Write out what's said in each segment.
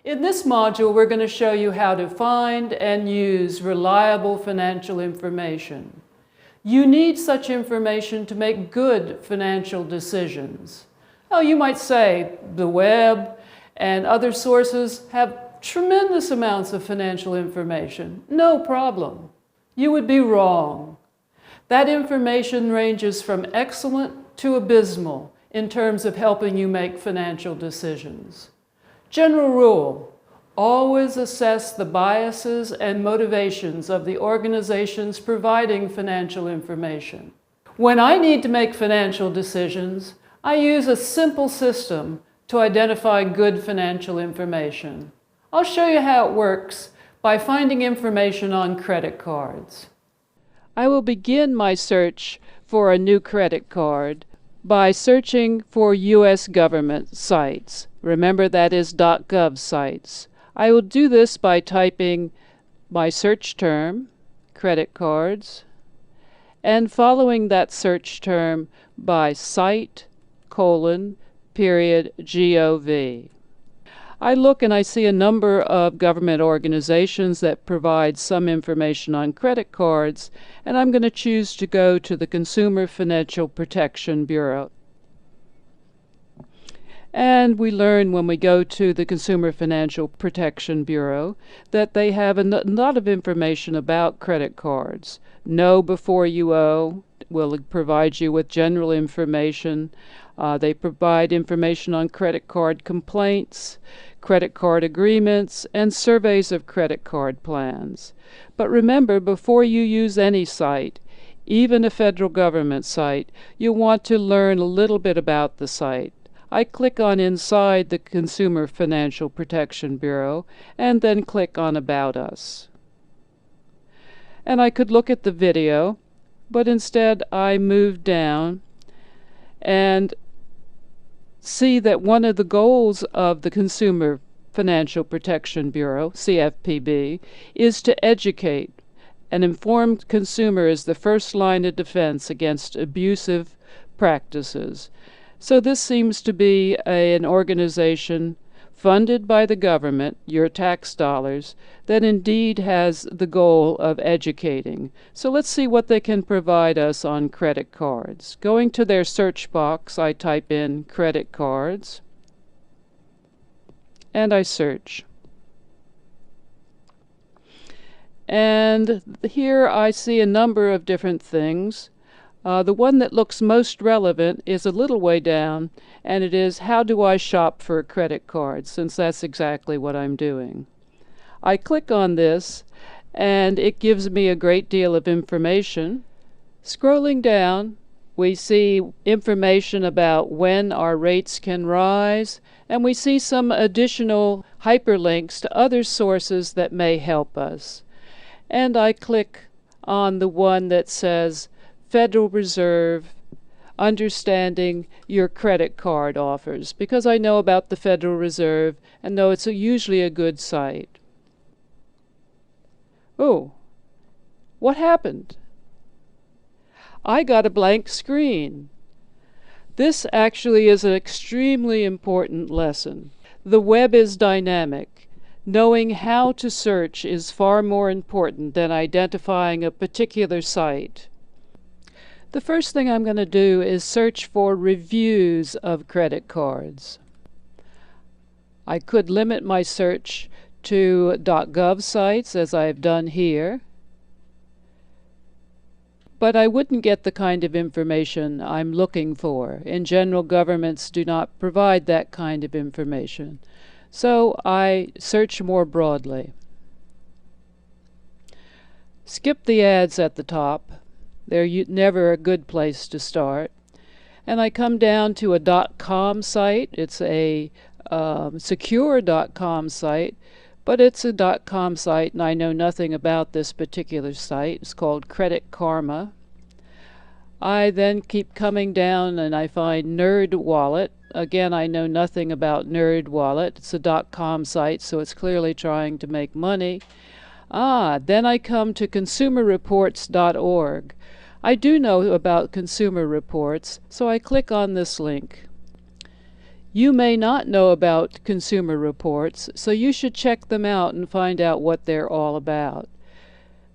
In this module, we're going to show you how to find and use reliable financial information. You need such information to make good financial decisions. Now, you might say the web and other sources have tremendous amounts of financial information. No problem. You would be wrong. That information ranges from excellent to abysmal in terms of helping you make financial decisions. General rule: always assess the biases and motivations of the organizations providing financial information. When I need to make financial decisions, I use a simple system to identify good financial information. I'll show you how it works by finding information on credit cards. I will begin my search for a new credit card by searching for U.S. government sites. Remember, that is .gov sites. I will do this by typing my search term, credit cards, and following that search term by site:/.gov. I look and I see a number of government organizations that provide some information on credit cards, and I'm going to choose to go to the Consumer Financial Protection Bureau. And we learn when we go to the Consumer Financial Protection Bureau that they have a lot of information about credit cards. Know before you owe will provide you with general information. They provide information on credit card complaints, credit card agreements, and surveys of credit card plans. But remember, before you use any site, even a federal government site, you'll want to learn a little bit about the site. I click on Inside the Consumer Financial Protection Bureau and then click on About Us. And I could look at the video, but instead I move down and see that one of the goals of the Consumer Financial Protection Bureau, CFPB, is to educate. An informed consumer is the first line of defense against abusive practices. So this seems to be an organization funded by the government, your tax dollars, that indeed has the goal of educating. So let's see what they can provide us on credit cards. Going to their search box, I type in credit cards, and I search. And here I see a number of different things. The one that looks most relevant is a little way down, and it is, how do I shop for a credit card, since that's exactly what I'm doing. I click on this, and it gives me a great deal of information. Scrolling down, we see information about when our rates can rise, and we see some additional hyperlinks to other sources that may help us. And I click on the one that says Federal Reserve, understanding your credit card offers, because I know about the Federal Reserve and know it's usually a good site. Oh, what happened? I got a blank screen. This actually is an extremely important lesson. The web is dynamic. Knowing how to search is far more important than identifying a particular site. The first thing I'm going to do is search for reviews of credit cards. I could limit my search to .gov sites, as I've done here, but I wouldn't get the kind of information I'm looking for. In general, governments do not provide that kind of information. So I search more broadly. Skip the ads at the top. They're never a good place to start. And I come down to a .com site. It's a secure .com site, but it's a .com site, and I know nothing about this particular site. It's called Credit Karma. I then keep coming down and I find NerdWallet. Again, I know nothing about NerdWallet. It's a .com site, so it's clearly trying to make money. Then I come to consumerreports.org. I do know about Consumer Reports, so I click on this link. You may not know about consumer reports, so you should check them out and find out what they're all about.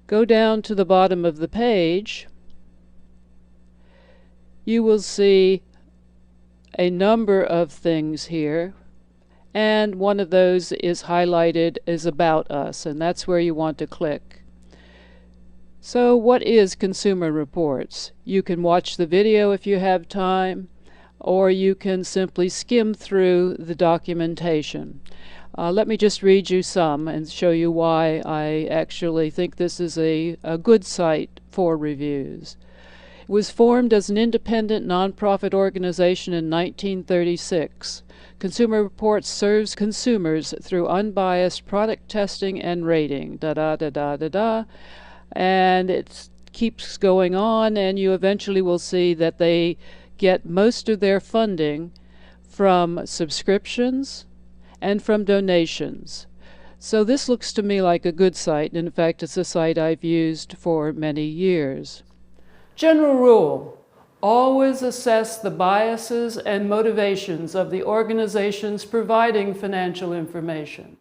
Go down to the bottom of the page. You will see a number of things here, and one of those is highlighted as About Us, and that's where you want to click. So what is Consumer Reports? You can watch the video if you have time, or you can simply skim through the documentation. Let me just read you some and show you why I actually think this is a good site for reviews. It was formed as an independent nonprofit organization in 1936. Consumer Reports serves consumers through unbiased product testing and rating. And it keeps going on, and you eventually will see that they get most of their funding from subscriptions and from donations. So this looks to me like a good site. In fact, it's a site I've used for many years. General rule: always assess the biases and motivations of the organizations providing financial information.